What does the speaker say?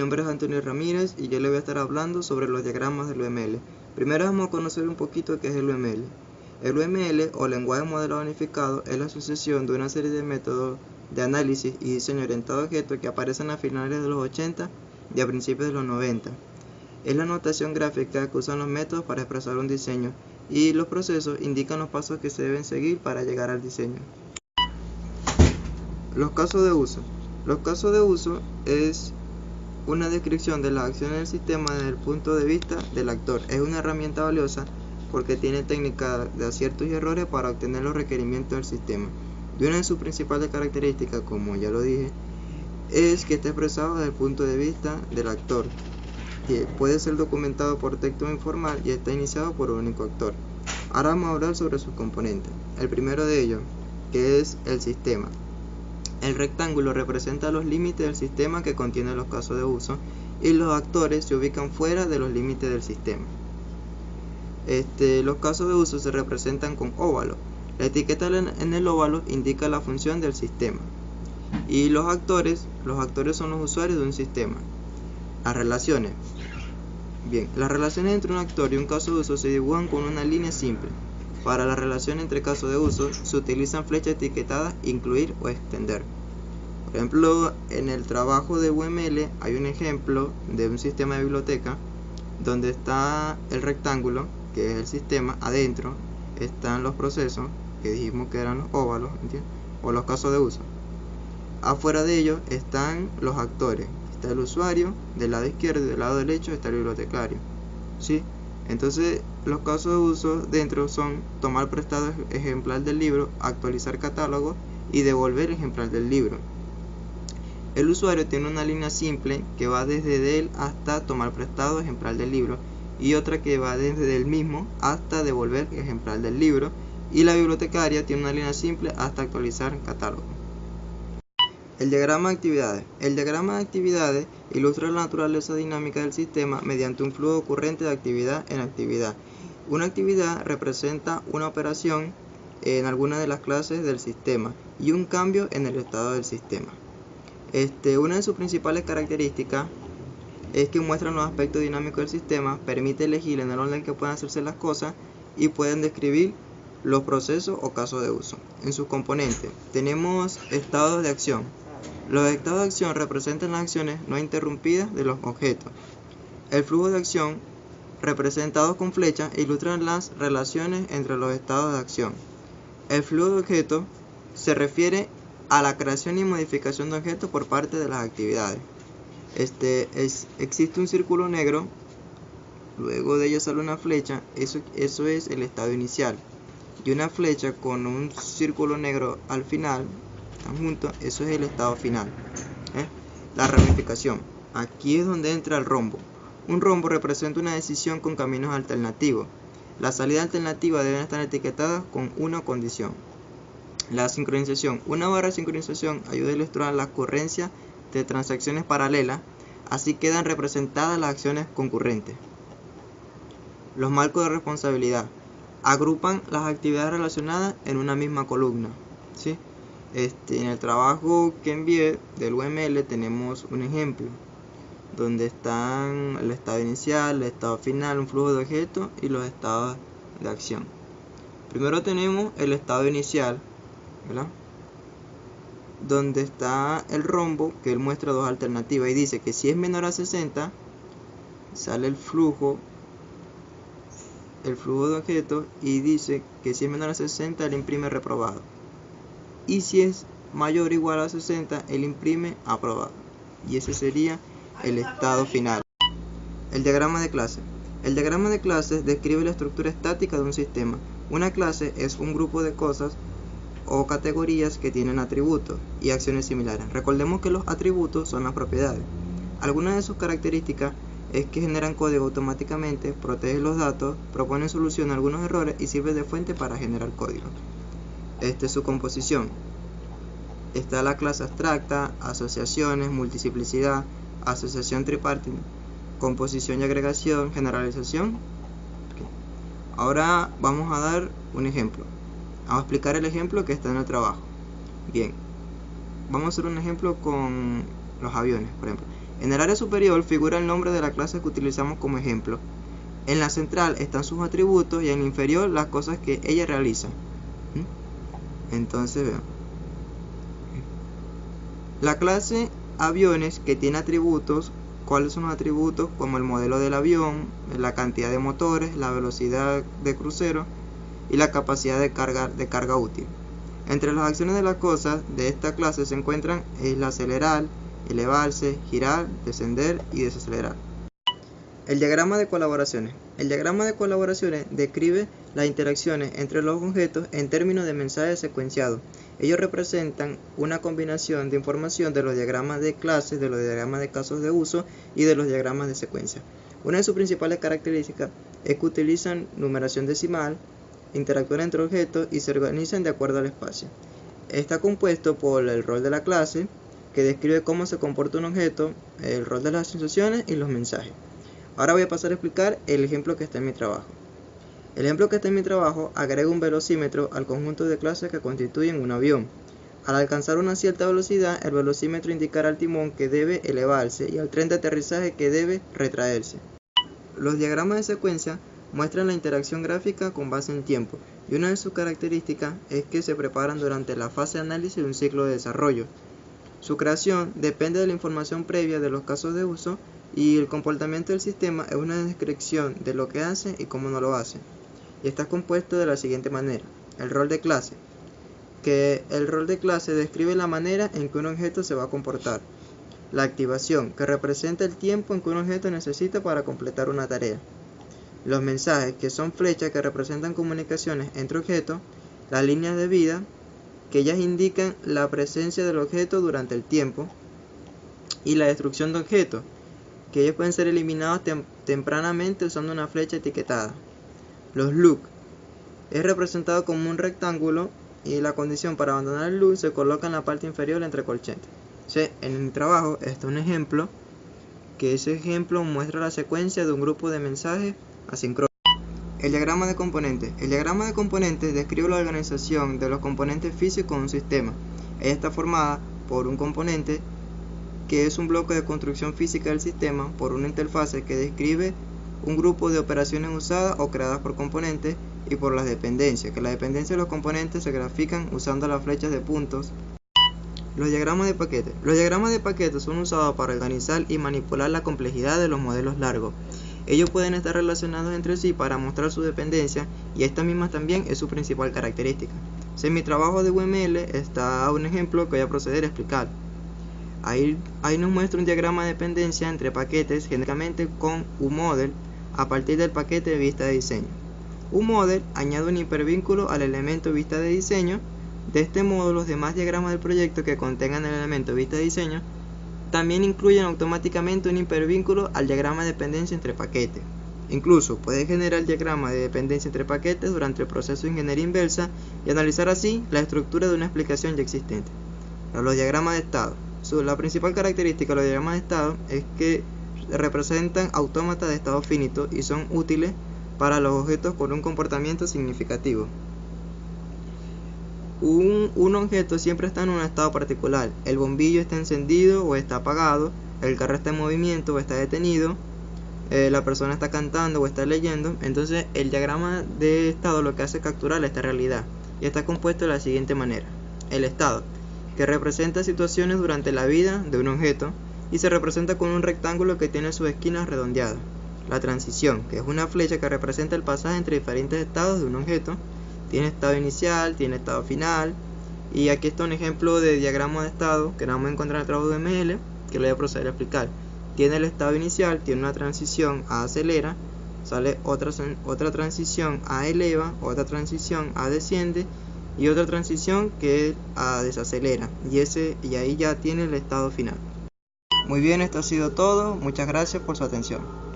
nombre es Antonio Ramírez y yo le voy a estar hablando sobre los diagramas del UML. Primero vamos a conocer un poquito qué es el UML. El UML o lenguaje modelado unificado es la asociación de una serie de métodos de análisis y diseño orientado a objetos que aparecen a finales de los 80 y a principios de los 90. Es la notación gráfica que usan los métodos para expresar un diseño y los procesos indican los pasos que se deben seguir para llegar al diseño. Los casos de uso. Los casos de uso es una descripción de las acciones del sistema desde el punto de vista del actor. Es una herramienta valiosa porque tiene técnicas de aciertos y errores para obtener los requerimientos del sistema. Y una de sus principales características, como ya lo dije, es que está expresado desde el punto de vista del actor, que puede ser documentado por texto informal y está iniciado por un único actor. Ahora vamos a hablar sobre sus componentes. El primero de ellos, que es el sistema. El rectángulo representa los límites del sistema que contiene los casos de uso y los actores se ubican fuera de los límites del sistema. Los casos de uso se representan con óvalos. La etiqueta en el óvalo indica la función del sistema. Y los actores son los usuarios de un sistema. Las relaciones. Bien, las relaciones entre un actor y un caso de uso se dibujan con una línea simple. Para la relación entre casos de uso se utilizan flechas etiquetadas incluir o extender. Por ejemplo, en el trabajo de UML hay un ejemplo de un sistema de biblioteca donde está el rectángulo, que es el sistema, adentro están los procesos, que dijimos que eran los óvalos, ¿entiendes? O los casos de uso. Afuera de ellos están los actores, está el usuario, del lado izquierdo y del lado derecho está el bibliotecario, ¿sí? Entonces los casos de uso dentro son tomar prestado ejemplar del libro, actualizar catálogo y devolver ejemplar del libro. El usuario tiene una línea simple que va desde él hasta tomar prestado ejemplar del libro y otra que va desde él mismo hasta devolver ejemplar del libro, y la bibliotecaria tiene una línea simple hasta actualizar catálogo. El diagrama de actividades. El diagrama de actividades ilustra la naturaleza dinámica del sistema mediante un flujo ocurrente de actividad en actividad. Una actividad representa una operación en alguna de las clases del sistema y un cambio en el estado del sistema. Una de sus principales características es que muestran los aspectos dinámicos del sistema, permite elegir en el orden que puedan hacerse las cosas y pueden describir los procesos o casos de uso. En sus componentes tenemos estados de acción. Los estados de acción representan las acciones no interrumpidas de los objetos. El flujo de acción, representados con flechas, ilustran las relaciones entre los estados de acción. El flujo de objetos se refiere a la creación y modificación de objetos por parte de las actividades. Existe un círculo negro, luego de ello sale una flecha, eso es el estado inicial, y una flecha con un círculo negro al final, están juntos, eso es el estado final. La ramificación, aquí es donde entra el rombo. Un rombo representa una decisión con caminos alternativos. Las salidas alternativas deben estar etiquetadas con una condición. La sincronización, una barra de sincronización ayuda a ilustrar la ocurrencia de transacciones paralelas, así quedan representadas las acciones concurrentes. Los marcos de responsabilidad agrupan las actividades relacionadas en una misma columna, ¿sí? En el trabajo que envié del UML tenemos un ejemplo donde están el estado inicial, el estado final, un flujo de objetos y los estados de acción. Primero tenemos el estado inicial, ¿verdad?, donde está el rombo, que él muestra dos alternativas y dice que si es menor a 60 sale el flujo de objetos, y dice que si es menor a 60 él imprime reprobado, y si es mayor o igual a 60 él imprime aprobado, y ese sería el estado final. El diagrama de clase. El diagrama de clases describe la estructura estática de un sistema. Una clase es un grupo de cosas o categorías que tienen atributos y acciones similares. Recordemos que los atributos son las propiedades. Algunas de sus características es que generan código automáticamente, protegen los datos, proponen solución a algunos errores y sirven de fuente para generar código. Su composición. Está la clase abstracta, asociaciones, multiplicidad, asociación tripartita, composición y agregación, generalización. Ahora vamos a dar un ejemplo. Vamos a explicar el ejemplo que está en el trabajo. Bien, vamos a hacer un ejemplo con los aviones, por ejemplo. En el área superior figura el nombre de la clase que utilizamos como ejemplo. En la central están sus atributos y en el inferior las cosas que ella realiza. Entonces vean. La clase aviones, que tiene atributos. ¿Cuáles son los atributos? Como el modelo del avión, la cantidad de motores, la velocidad de crucero y la capacidad de carga útil. Entre las acciones de las cosas de esta clase se encuentran el acelerar, elevarse, girar, descender y desacelerar. El diagrama de colaboraciones. El diagrama de colaboraciones describe las interacciones entre los objetos en términos de mensajes secuenciados. Ellos representan una combinación de información de los diagramas de clases, de los diagramas de casos de uso y de los diagramas de secuencia. Una de sus principales características es que utilizan numeración decimal, interactúan entre objetos y se organizan de acuerdo al espacio. Está compuesto por el rol de la clase, que describe cómo se comporta un objeto, el rol de las asociaciones y los mensajes. Ahora voy a pasar a explicar el ejemplo que está en mi trabajo. El ejemplo que está en mi trabajo agrega un velocímetro al conjunto de clases que constituyen un avión. Al alcanzar una cierta velocidad, el velocímetro indicará al timón que debe elevarse y al tren de aterrizaje que debe retraerse. Los diagramas de secuencia muestran la interacción gráfica con base en tiempo, y una de sus características es que se preparan durante la fase de análisis de un ciclo de desarrollo. Su creación depende de la información previa de los casos de uso, y el comportamiento del sistema es una descripción de lo que hace y cómo no lo hace. Y está compuesto de la siguiente manera. El rol de clase. El rol de clase describe la manera en que un objeto se va a comportar. La activación, que representa el tiempo en que un objeto necesita para completar una tarea. Los mensajes, que son flechas que representan comunicaciones entre objetos. Las líneas de vida, que ellas indican la presencia del objeto durante el tiempo. Y la destrucción de objetos, que ellos pueden ser eliminados tempranamente usando una flecha etiquetada. Los loop es representado como un rectángulo y la condición para abandonar el loop se coloca en la parte inferior entre colchetes. En mi trabajo este es un ejemplo, que ese ejemplo muestra la secuencia de un grupo de mensajes asincrónicos. El diagrama de componentes. El diagrama de componentes describe la organización de los componentes físicos de un sistema. Ella está formada por un componente, que es un bloque de construcción física del sistema, por una interfase que describe un grupo de operaciones usadas o creadas por componentes, y por las dependencias, que las dependencias de los componentes se grafican usando las flechas de puntos. Los diagramas de paquetes. Los diagramas de paquetes son usados para organizar y manipular la complejidad de los modelos largos. Ellos pueden estar relacionados entre sí para mostrar su dependencia, y esta misma también es su principal característica. En mi trabajo de UML está un ejemplo que voy a proceder a explicar. Ahí nos muestra un diagrama de dependencia entre paquetes, generalmente con UModel, a partir del paquete de vista de diseño. UModel añade un hipervínculo al elemento vista de diseño. De este modo, los demás diagramas del proyecto que contengan el elemento vista de diseño también incluyen automáticamente un hipervínculo al diagrama de dependencia entre paquetes. Incluso puede generar el diagrama de dependencia entre paquetes durante el proceso de ingeniería inversa y analizar así la estructura de una explicación ya existente. Los diagramas de estado. La principal característica de los diagramas de estado es que representan autómatas de estado finito y son útiles para los objetos con un comportamiento significativo. Un objeto siempre está en un estado particular. El bombillo está encendido o está apagado, el carro está en movimiento o está detenido, la persona está cantando o está leyendo. Entonces el diagrama de estado lo que hace es capturar esta realidad, y está compuesto de la siguiente manera. El estado, que representa situaciones durante la vida de un objeto y se representa con un rectángulo que tiene sus esquinas redondeadas. La transición, que es una flecha que representa el pasaje entre diferentes estados de un objeto. Tiene estado inicial, tiene estado final, y aquí está un ejemplo de diagrama de estado que vamos a encontrar en el trabajo de ML, que lo voy a proceder a explicar. Tiene el estado inicial, tiene una transición a acelera, sale otra transición a eleva, otra transición a desciende y otra transición que a desacelera, y ahí ya tiene el estado final. Muy bien, esto ha sido todo. Muchas gracias por su atención.